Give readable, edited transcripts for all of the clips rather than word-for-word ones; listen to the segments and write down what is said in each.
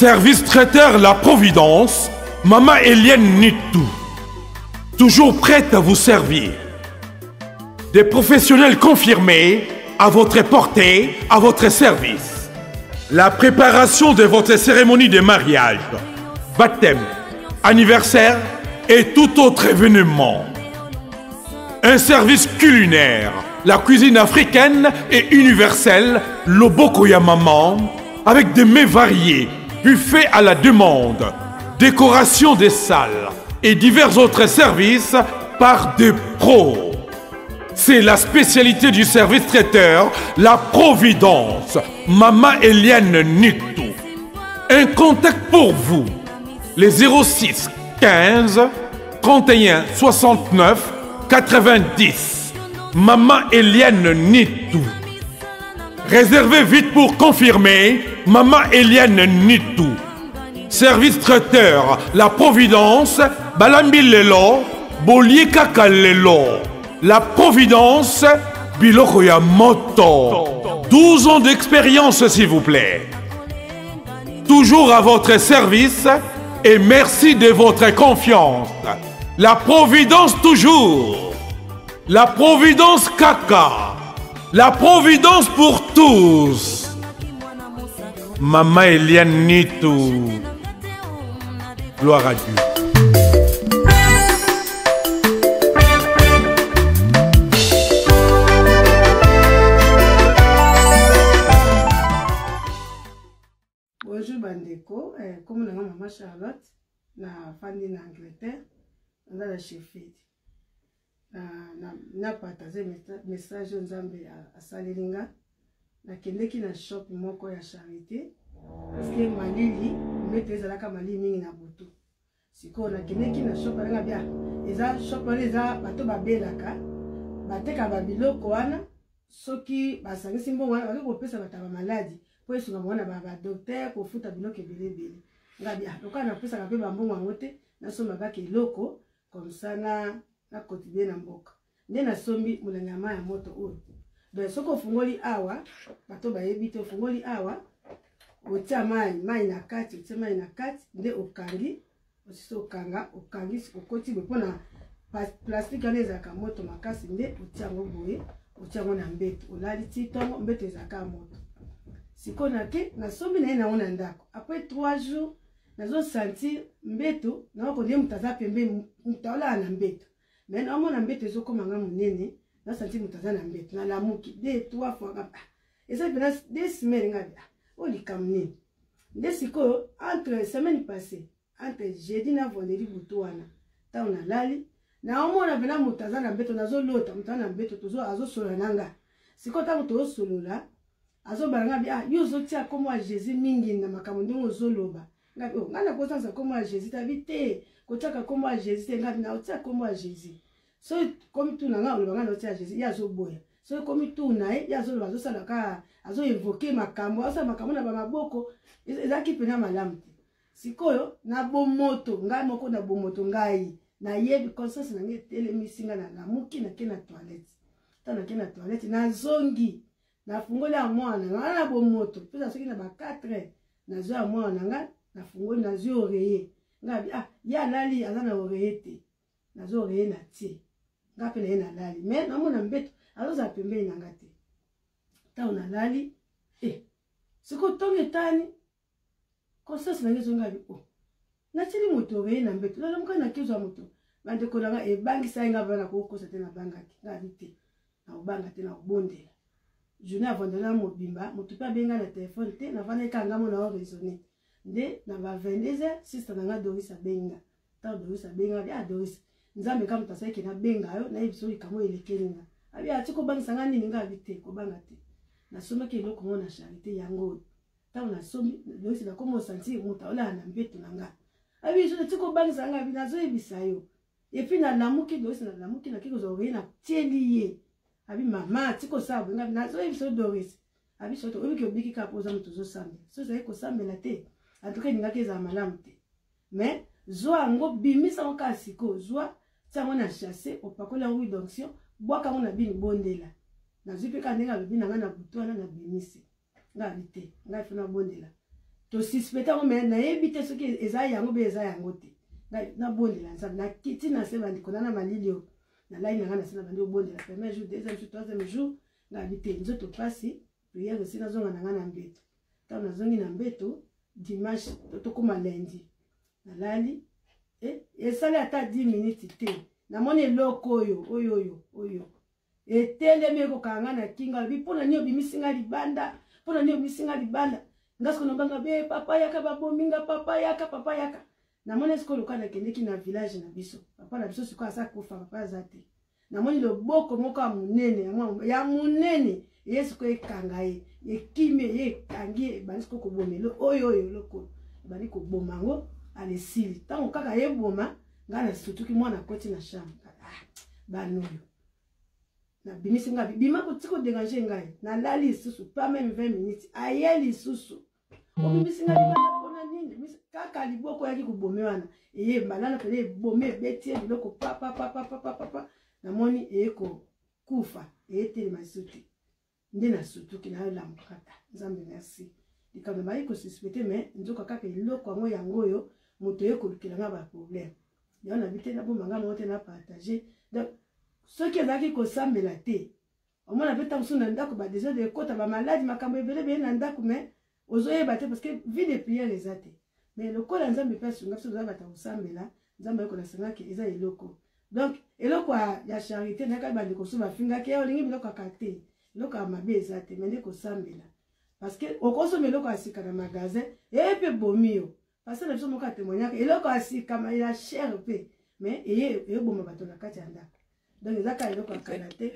Service traiteur La Providence, Maman Eliane Nitou. Toujours prête à vous servir. Des professionnels confirmés à votre portée, à votre service. La préparation de votre cérémonie de mariage, baptême, anniversaire et tout autre événement. Un service culinaire, la cuisine africaine et universelle, Loboko ya Maman, avec des mets variés, buffet à la demande, décoration des salles et divers autres services par des pros. C'est la spécialité du service traiteur, La Providence, Maman Eliane Nitou. Un contact pour vous, les 06 15 31 69 90. Maman Eliane Nitou. Réservez vite pour confirmer, Maman Eliane Nitou. Service traiteur, La Providence, Balambi Lelo, Bolier Kaka Lelo. La Providence, Biloko ya Moto. 12 ans d'expérience, s'il vous plaît. Toujours à votre service et merci de votre confiance. La Providence toujours. La Providence Kaka. La Providence pour tous. Maman Eliane Nitou. Gloire à Dieu. Bonjour Bandeko, comme la maman Charlotte, na famille en Angleterre, on a la chefie. Na partager message nzambe à Salelinga, na kendeki na shop moko ya charité, parce que malili, mete ezalaka malili mingi na butu. Siko na kendeki na shop alenga bia, eza shop eza bato babelaka, bateka babiloko wana, soki basangisi mbongo wana, baki kopesa bataba maladi. Pour eso ngamona ba docteur ko futa biloko ebele ngabia loka na pesa ka pe bambongo ngote na soma ba kiloko comme ça na quotidien na mboka nde na sombi mulanyama ya moto oyo donc soko fungoli awa bato bayebi te fungoli awa otia mai na kati otia mai na kati nde okangi osiso okangi okoti bepona plastique aneza ka moto makasi nde otia ngo boye otia ngo na mbeto olali ti tongo mbeto ezaka moto. Si on a que na sombi na ina ona ndako après 3 jours nazo sentir mbeto na ko ndiye mutaza pembe mutaola na mbeto mais na mona mbeto ezokoma nga munene na sentir mutaza na mbeto na lamuki 2-3 fois ngapa eza pena des semaines ngaba oli kamni nde siko entre semaine passée entre jeudi na vendredi butuana ta ona lali na mona pena mutaza na mbeto nazo lota mutaza na mbeto tozo azo sola nanga siko ta to solola azo baranga bia yuzo tia komo a Jésus mingi na makambo ndongo zoloba ngabi o ngana ko tanza komo a Jésus tabite ko taka komo a Jésus ngabi na tia komo a Jésus so comme tout nanga o banga no tia Jésus ya zo boya so comme tout na ya zo bazo sala ka azo évoquer makambo asa makambo na ba maboko ezaki pena malamu sikoyo na bomoto ngai moko na bomoto ngai na yebi conscience na nge telemisinga na muki na kena toilette tana kena toilette na zongi na fungoli ya mwana nga na bomoto pesa soki na ba 4 na zo ya mwana nga na fungoli na zo oreye nga ya lali azana oreye te na zo oreye na tie nga pe na lali mais na mona mbeto azo za pembeni na ngate ta ona lali siko tonge tani conscience na ngezo nga o na tili moto oreye na mbeto la muka na kizo moto bande ko nga bangi sa nga bana ko kosa te na bangaki nga bite na obanga te na obondela. Je n'ai avant de la mobimba, mon tupa benga na téléphone te, na vana kanga mo na raisonner. Nde na ba 22h, sister na Doris benga. Ta Doris benga, ya Doris. Nzambe kama tasai ke na benga yo, na ibiso ikamo elekelinga. Abi atiko bangisa ngani ninga bite ko banga te. Na soma ke loko mo na charité yango. Ta na somi Doris na komo sentir mutaola na mbeto nanga. Abi so tiko bangisa ngani na zo ebisa yo. Et puis na lamuki Doris na lamuki na kiko zo na tieliye. Abi mama tiko sabu ngabi nazo ebiso Doris abi soto obi ke obiki ka poza mutuzo sambe so za ko sambe la te atuke ngake za malamu te mais zoa ngo bimisa oka siko zoa tsango na chasser opakola ngui d'onction boka ngona bini bondela na zipe ka ndenga bina ngana butwana na bimisi nga bite nga funa bondela to suspecta ko me na ebite soki eza yango be eza yango te na bondela nzambe na kiti na se bandi kona na malilio na lai na ngana sina bandi bondela premier jour deuxième jour troisième jour na habité nzoto pasi prière aussi na zonga na ngana mbeto ta na zongi na mbeto dimanche to koma lundi na lali esali ata 10 minutes te na moni loko oyo etelemi kokanga na kinga bi pona nio bimisinga libanda pona nio bimisinga libanda ngasko no banga be papa yaka babominga papa yaka na moni esko lokana kendeki na village na biso papa na biso siko asa kufa papa zate na moni loboko moko ya munene yesu ko ekanga ekime ekangi banisko ko bomelo oyo loko bani ko bomango ale sili tango kaka yeboma ngana sutuki mwana koti na chambre banoyo na bimisi nga bima ko tiko déranger ngai na lali susu pas même 20 minutes ayeli susu bimisi nga bima pona nini kaka liboko yaki kubomewana malana pele bomé betie biloko papa na moni eko kufa etele masuti ndena sutuki na la mkata nzambe merci likambo bayi ko suspecter mais nzoka kaka iloko yango yo moto ekolukela nga ba problème ya na bité na bomanga mote na partager donc ce qui ezaki ko sambela te omona beta musuna ndako ba déjà de kota ba maladi makambo ebele be na ndako mais ozoyeba te parce que vie de prière ezate mais le kola nzambe pe sunga so za bata usambela nzambe ko na sanga ke eza eloko donc eloko ya charité na ka ba de ko so ba finga ke olingi biloko akate eloko ya mabe ezate mais ndeko sambela parce que okosomela eloko asika na magasin et pe bomio parce que nous sommes témoignage et là quand c'est comme il a cher peu mais et bon bateau na kati anda donc ils a ka eloko kanaté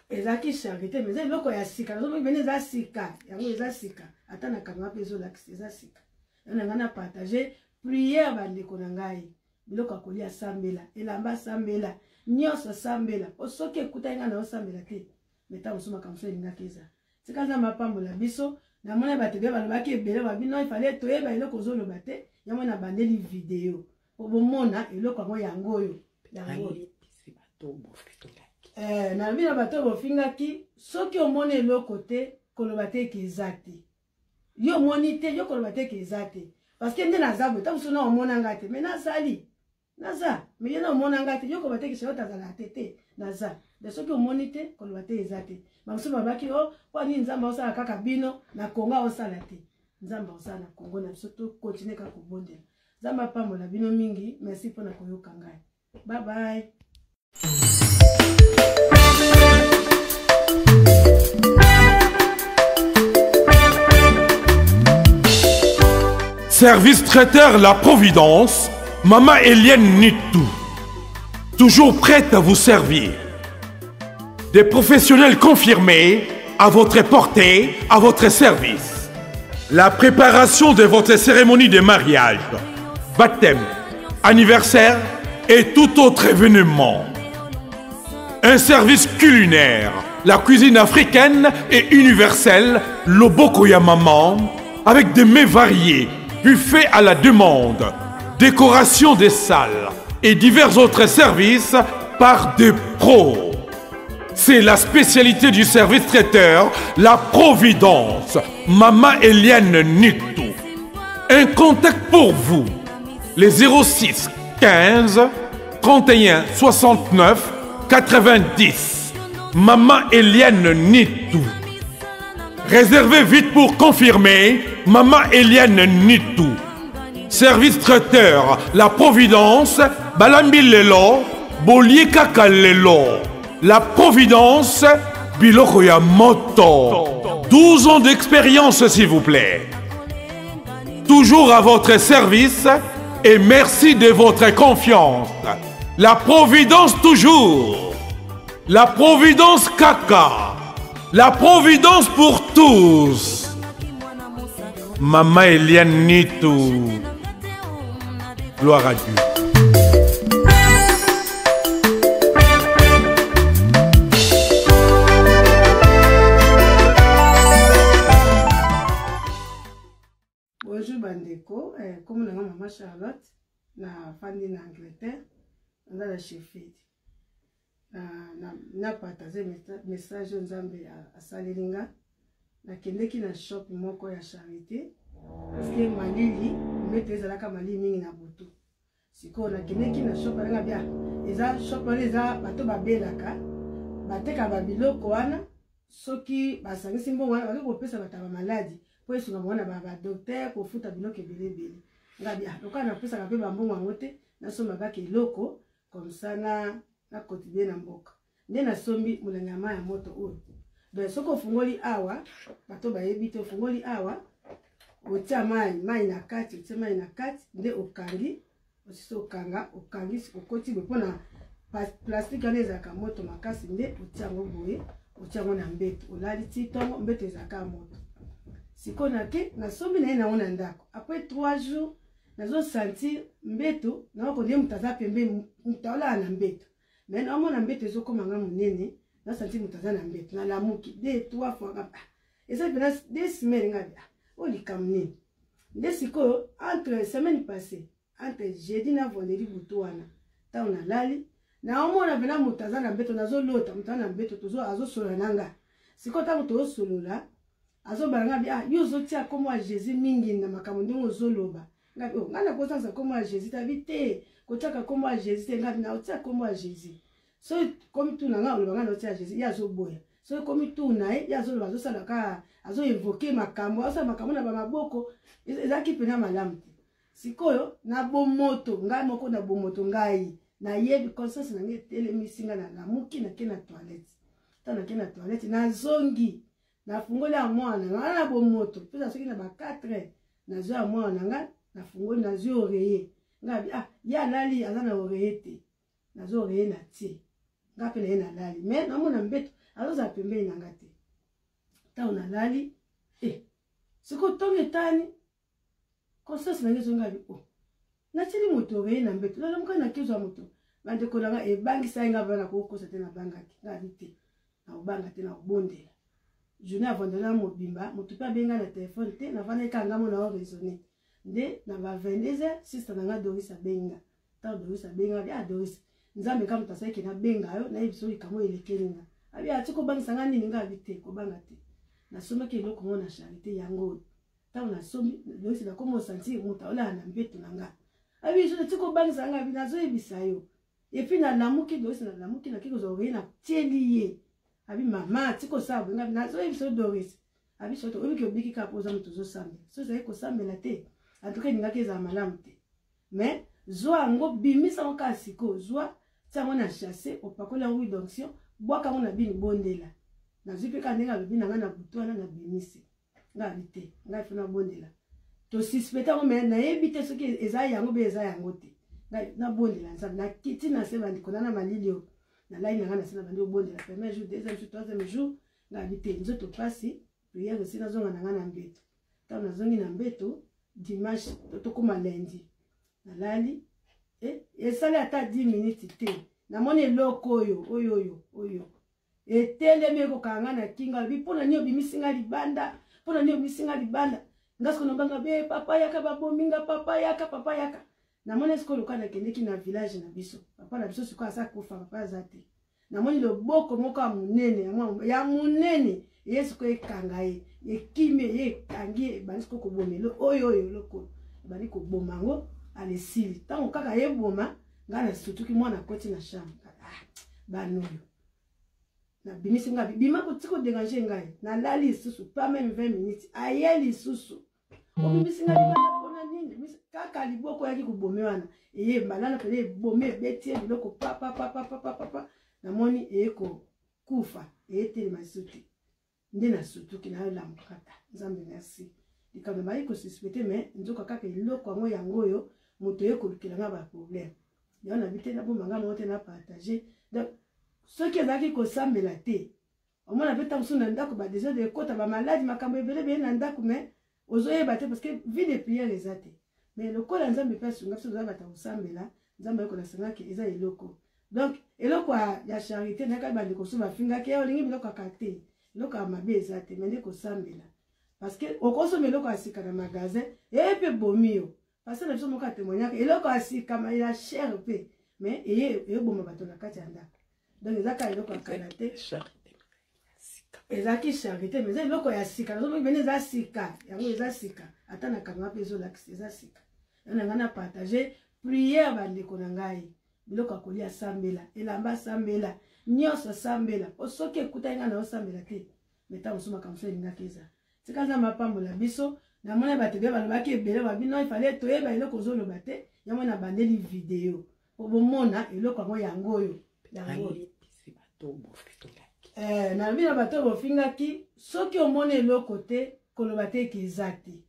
et là qui charité mais eloko ya sika nous venez za sika yango za sika ata na kama peso la za sika na ngana partager prière bande ko ngai biloko kolia sambela elamba sambela nyoso sambela osoki ekuta nga na sambela te meta musoma kamso linga keza sikaza mapambo la biso na mona batebe balobaki ebele babino ifale toyeba eloko ozoloba te yango na bandeli video obomona eloko yango oyo na bino bato bofingaki soki omona eloko te koloba te kezate yo moni te yo koloba te kezate parce que nde nazabo tabuso na omona ngate mais nazali naza mais yena omona ngate yo koloba te kesho tazala tete naza de soki omoni te koloba te ezate bamusu babaki kwani nzamba osala kaka bino na konga osala te nzamba osala na kongo na biso to continue kaka kobondela nzamba pambola bino mingi merci mpona koyoka ngai bye bye. Service traiteur La Providence, Maman Eliane Nitou, toujours prête à vous servir. Des professionnels confirmés à votre portée, à votre service. La préparation de votre cérémonie de mariage, baptême, anniversaire et tout autre événement. Un service culinaire, la cuisine africaine et universelle, Loboko ya Maman, avec des mets variés, buffet à la demande, décoration des salles et divers autres services par des pros. C'est la spécialité du service traiteur, La Providence, Maman Eliane Nitou. Un contact pour vous, les 06 15 31 69 90. Maman Eliane Nitou. Réservez vite pour confirmer, Maman Eliane Nitou. Service traiteur, La Providence, Balambi Lelo, Bolier Kaka Lelo. La Providence, Biloko ya Moto. 12 ans d'expérience, s'il vous plaît. Toujours à votre service et merci de votre confiance. La Providence toujours. La Providence Kaka. La Providence pour tous. Maman Eliane Nitou. Gloire à Dieu. Bonjour Bandeko, comme la maman Charlotte, na famille en Angleterre, on a la chefie. Na partagé message Nzambe à Salilinga, nakendeki na shop moko ya charité parce que malili mbete ezalaka malili mingi na butu sikoyo nakendeki na shop alenga bia eza shop wana eza bato babelaka bateka babiloko wana soki basangisi mbongo wana baki kopesa bato ya bamaladi mpo esunga mwana badokter kofuta biloko ebelebele nga bia lokola napesaka mpe bambongo yango te nasomba baki eloko comme ça na quotidien na mboka nde nasombi molangi ya mai ya moto oyo donc soki ofungoli awa bato bayebi te ofungoli awa otia mai na kati otia mai na kati nde okangi osisi okanga okangi okoti boye mpona plastique wana ezalaka moto makasi nde otia yango boye otia yango na mbeto olali ti ntongo mbeto ezalaka moto sikoyo nake nasombi na ye nango na ndako après 3 jours nazosentir mbeto naoko nde moto aza pembe moto aolala na mbeto mais naomona mbeto ezokomanga monene nasentir moto aza na mbeto nalamuki 2-3 fois eza pena 2 semaines nga bia oyo likambo nini nde sikoyo entre semaine passée entre jeudi na vendredi butu wana ntango nalali naomona pena moto aza na mbeto nazolota moto aza na mbeto azosolola na nga sikoyo ntango tozosolola azobala nga bia yo ozotia kombo ya jésus mingi na makambo ndenge ozoloba nga na kosanza kombo ya jésus tabi te kotiaka kombo ya jésus te ngabi na otia kombo ya jésus so komi tuna nga oloba nga na otia jésus ye azoboya so komi tuna ye azoloba azosalaka azoevoke makambo azosala makambo na bamaboko ezalaki pena malamu te sikoyo na bomoto ngai moko na bomoto ngai nayebi conscience nange etelemisi nga nalamuki nake na toilette ntango nake na toilette nazongi nafungoli ya mwana nga na bomoto mpeza soki na ba 4 nazwi ya mwana nga nafungoli nazwi oreye nga ye alali aza na oreye te nazwi oreye na tie nga mpe na ye nalali me namona mbeto azozala pembeni na nga te ntango nalali siko ntongo etani conscience nange ezongabi natili moto oreye na mbeto lalamuka nakezwa moto bandeko na nga ebangisa ye nga bana kokosa te nabangaki ngabi te naobanga te naobondela journée avant de la mobimba moto pe abenga na telefone te navanda ekanga mo na o raisonner nde na ba 22h sister nanga Doris abenga ta Doris abenga bia Doris nzambe kama tasaki na benga yo na yebiso ikamo elekelinga abi ati ko bangisa nga nini nga bite ko banga te na soma ke loko mo na charité yango ta na somi Doris na komo sentir moto ola na mbeto nanga abi so ti ko bangisa nga bi na zo yebisa yo et puis na lamuki Doris na lamuki na kiko zo na tieliye abi mama tiko sabu nga nazo ebiso Doris abi soto obi ke obiki ka poza mutu zo sambe so za ko sambe la te atuke ninga ke za malamu te mais zwa ngo bimisa ngo siko zwa tsango na chasser opakola ngui d'onction bwaka ngo na bini bondela na zipe ka ndinga bina nga na butwana na bimisi nga bite nga funa bondela to suspecta ngo me na ebite soki eza yango be eza yango te nga na bondela nzambe na kiti na seba ndikona na malilio na lai na ngana sina bandi obondela premier jour deuxième jour troisième jour na habité nzoto pasi prière sina zonga na ngana mbeto taona zongi na mbeto dimanche tokoma lundi na lali esali ata 10 minutes te na moni eloko oyo etelemi kokanga na kinga bi pona nyo bimisinga libanda pona nyo bimisinga libanda ngasko no banga be papa yaka babominga papa yaka na moni esko lokana kendeki na village na biso papa na biso siko asa kufa papa zate na moni loboko moko ya munene yesu ko ekanga ye ekime ye kangi banisiko ko bomelo oyo loko bali ko bomango alesili tango kaka ye boma ngana sutuki mwana koti na shamba banoyo na bimisi nga bima ko tiko déranger ngai na lali susu pas même 20 minutes ayeli susu obimisi nga libana pona nini kaka liboko yaki kubomewana eye malana pele bomé betie biloko papa na moni eko kufa ete masuti nde na sutuki na la mukata nzambe merci likambo bayi ko suspecter mais nzoka kaka iloko yango yo moto yekolukela nga ba problème ya na bité na bomanga mote na partager donc ce qui ezaki ko sambela te omona beta musuna ndako ba déjà de kota ba maladi makambo ebele na ndako mais ozoyeba te parce que vie de prière ezate mais lokola nzambe pe sunga so za bata usambela nzambe ko na sanga ke eza eloko donc eloko ya charité na ka ba ndiko so ba finga ke olingi biloko akate eloko ya mabe ezate mais ndiko sambela parce que okosomela eloko asika na magasin et pe bomio parce que nous sommes témoignage et là quand c'est comme il a cher peu mais et bon ma bateau na kati anda donc ezaka eloko akanaté charité ezaki charité mais eza eloko ya sika nazo bene eza sika yango eza sika ata na kamwa pe ezolakisa eza sika yana nga na partage prière bandeko na ngai biloko akolia sambela elamba sambela nyonso sambela osoki ekuta nga na osambela te meta mosuma kamso elingaki eza tika nza mapambola biso na mona bato be balobaki ebele babino ifale toyeba eloko ozoloba te yango na bandeli video po bomona eloko yango yango oyo yango na bino bato bofingaki soki omona eloko te koloba te eza te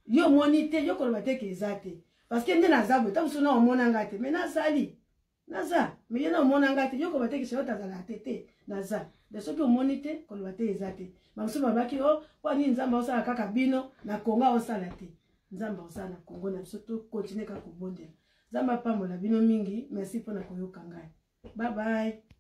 yo omoni te yo koloba te eza te parce que nde naza boye ntango sona omona nga te me nazali naza me ye na omona nga te yo koloba te kisi otazala te te naza de soki omoni te koloba te eza te bamosusu babaki o wani nzambe osala kaka bino na kongo osala te nzambe osala na kongo na biso tokontinue kaka kobondela nzambe apambola bino mingi merci mpona koyoka ngai bye bye.